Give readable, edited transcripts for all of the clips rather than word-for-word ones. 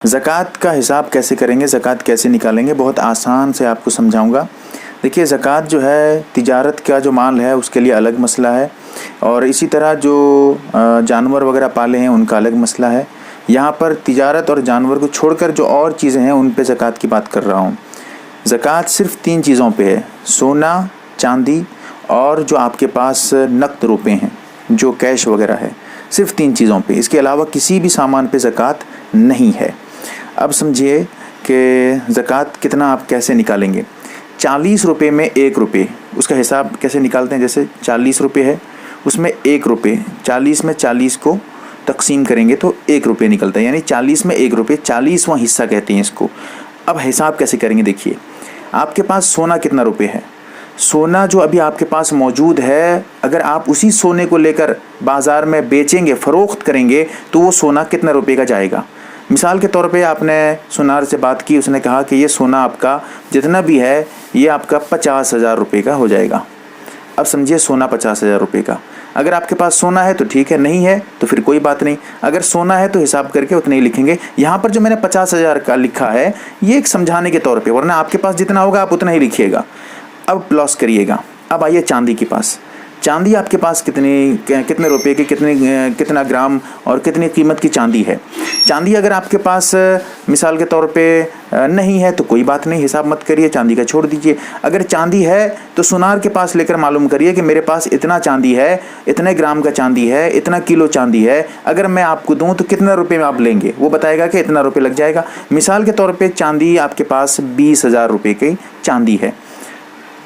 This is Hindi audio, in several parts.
ज़कात का हिसाब कैसे करेंगे, ज़कात कैसे निकालेंगे, बहुत आसान से आपको समझाऊंगा। देखिए, ज़कात जो है तिजारत का जो माल है उसके लिए अलग मसला है, और इसी तरह जो जानवर वगैरह पाले हैं उनका अलग मसला है। यहाँ पर तिजारत और जानवर को छोड़कर जो और चीज़ें हैं उन पे ज़कात की बात कर रहा हूँ। ज़कात सिर्फ 3 चीज़ों पे है, सोना, चांदी और जो आपके पास नक़द रुपए हैं, जो कैश वगैरह है, सिर्फ 3 चीज़ों पे। इसके अलावा किसी भी सामान पे ज़कात नहीं है। अब समझिए कि ज़कात कितना आप कैसे निकालेंगे। 40 रुपये में 1 रुपये, उसका हिसाब कैसे निकालते हैं। जैसे 40 रुपये है, उसमें 1 रुपये, 40 में 40 को तकसीम करेंगे तो 1 रुपये निकलता है, यानी 40 में 1 रुपये, 40वां हिस्सा कहते हैं इसको। अब हिसाब कैसे करेंगे, देखिए आपके पास सोना कितना रुपये है। सोना जो अभी आपके पास मौजूद है, अगर आप उसी सोने को लेकर बाज़ार में बेचेंगे, फ़रोख्त करेंगे, तो वो सोना कितना रुपये का जाएगा। मिसाल के तौर पे आपने सुनार से बात की, उसने कहा कि ये सोना आपका जितना भी है ये आपका 50,000 रुपये का हो जाएगा। अब समझिए सोना 50,000 रुपये का, अगर आपके पास सोना है तो ठीक है, नहीं है तो फिर कोई बात नहीं। अगर सोना है तो हिसाब करके उतने ही लिखेंगे। यहाँ पर जो मैंने 50,000 का लिखा है ये एक समझाने के तौर पे, वरना आपके पास जितना होगा आप उतना ही लिखिएगा। अब प्लस करिएगा। अब आइए चांदी के पास। चांदी आपके पास कितने रुपए की, कितना ग्राम और कितनी कीमत की चांदी है। चांदी अगर आपके पास मिसाल के तौर पे नहीं है तो कोई बात नहीं, हिसाब मत करिए, चांदी का छोड़ दीजिए। अगर चांदी है तो सुनार के पास लेकर मालूम करिए कि मेरे पास इतना चांदी है, इतने ग्राम का चांदी है, इतना किलो चांदी है, अगर मैं आपको दूं तो कितना रुपए में आप लेंगे। वो बताएगा कि इतना रुपये लग जाएगा। मिसाल के तौर पर चांदी आपके पास 20,000 रुपये की चांदी है।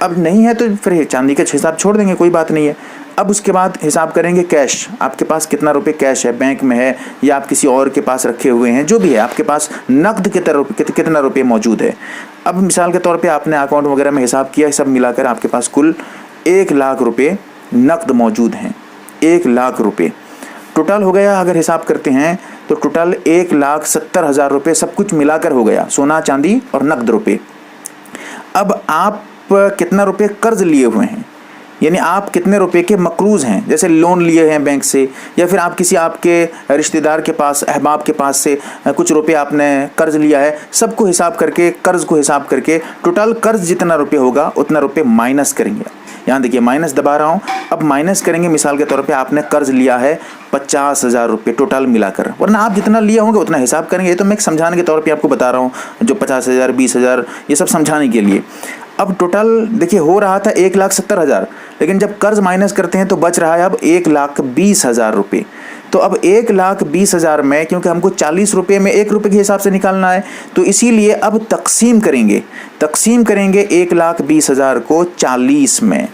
अब नहीं है तो फिर चांदी का हिसाब छोड़ देंगे, कोई बात नहीं है। अब उसके बाद हिसाब करेंगे कैश, आपके पास कितना रुपए कैश है, बैंक में है या आप किसी और के पास रखे हुए हैं, जो भी है आपके पास नकद कितना रुपये मौजूद है। अब मिसाल के तौर पे आपने अकाउंट वगैरह में हिसाब किया, सब मिलाकर आपके पास कुल 1 लाख रुपये नकद मौजूद हैं। 1 लाख रुपये टोटल हो गया। अगर हिसाब करते हैं तो टोटल 1,70,000 रुपये सब कुछ मिलाकर हो गया, सोना, चांदी और नकद रुपये। अब आप कितना रुपए कर्ज लिए हुए हैं, यानी आप कितने रुपए के मकरूज हैं, जैसे लोन लिए हैं बैंक से, या फिर आप किसी आपके रिश्तेदार के पास, अहबाब के पास से कुछ रुपए आपने कर्ज लिया है। सबको हिसाब करके, कर्ज को हिसाब करके टोटल कर्ज जितना रुपए होगा उतना रुपए माइनस करेंगे। यहाँ देखिए माइनस दबा रहा हूँ। अब माइनस करेंगे, मिसाल के तौर पे आपने कर्ज लिया है 50,000 रुपये टोटल मिलाकर, वरना आप जितना लिए होंगे उतना हिसाब करेंगे। ये तो मैं एक समझाने के तौर पे आपको बता रहा हूँ, जो 50,000, 20,000 ये सब समझाने के लिए। अब टोटल देखिए हो रहा था 1,70,000, लेकिन जब कर्ज माइनस करते हैं तो बच रहा है अब 1,20,000 रुपये। तो अब 1,20,000 में, क्योंकि हमको 40 रुपये में 1 रुपये के हिसाब से निकालना है, तो इसीलिए अब तकसीम करेंगे 1,20,000 को 40 में।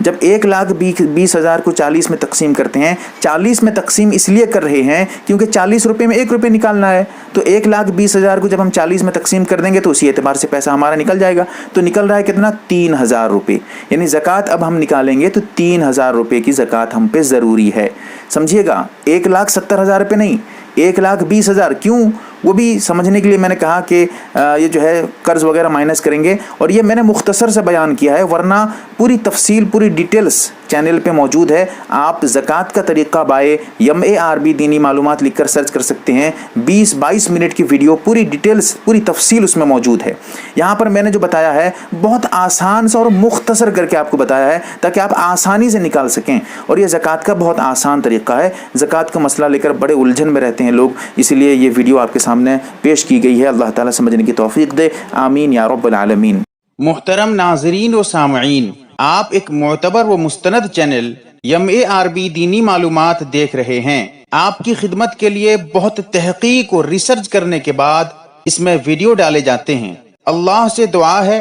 जब 1,20,000 को 40 में तकसीम करते हैं, 40 में तकसीम इसलिए कर रहे हैं क्योंकि 40 रुपये में 1 रुपये निकालना है। तो 1,20,000 को जब हम 40 में तकसीम कर देंगे तो उसी एतबार से पैसा हमारा निकल जाएगा। तो निकल रहा है कितना, 3,000 रुपये। यानी ज़कात अब हम निकालेंगे तो 3,000 रुपये की ज़कात हम पे ज़रूरी है। समझिएगा, 1,70,000 रुपये नहीं, 1,20,000। क्यों, वो भी समझने के लिए मैंने कहा कि ये जो है कर्ज वगैरह माइनस करेंगे, और ये मैंने मुख्तसर से बयान किया है, वरना पूरी तफसील, पूरी डिटेल्स चैनल पे मौजूद है। आप ज़कात का तरीक़ा बाय MARB दीनी मालूमात लिखकर सर्च कर सकते हैं। 20-22 मिनट की वीडियो, पूरी डिटेल्स, पूरी तफसील उसमें मौजूद है। यहाँ पर मैंने जो बताया है बहुत आसान सा और मुख्तसर करके आपको बताया है, ताकि आप आसानी से निकाल सकें। और ये ज़कात का बहुत आसान तरीक़ा है। ज़कात का मसला लेकर बड़े उलझन में रहते हैं लोग, इसीलिए ये वीडियो आपके सामने पेश की गई है। अल्लाह ताला समझने की तौफीक दे, आमीन या रब्बल आलमीन। मुहतरम नाज़रीन व सामईन, आप एक मुअतबर व मुस्तनद चैनल MARB दीनी मालूमात देख रहे हैं। आपकी खिदमत के लिए बहुत तहकीक और रिसर्च करने के बाद इसमें वीडियो डाले जाते हैं। अल्लाह से दुआ है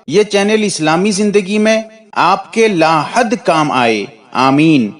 ये चैनल इस्लामी जिंदगी में आपके लाहद काम आए, आमीन।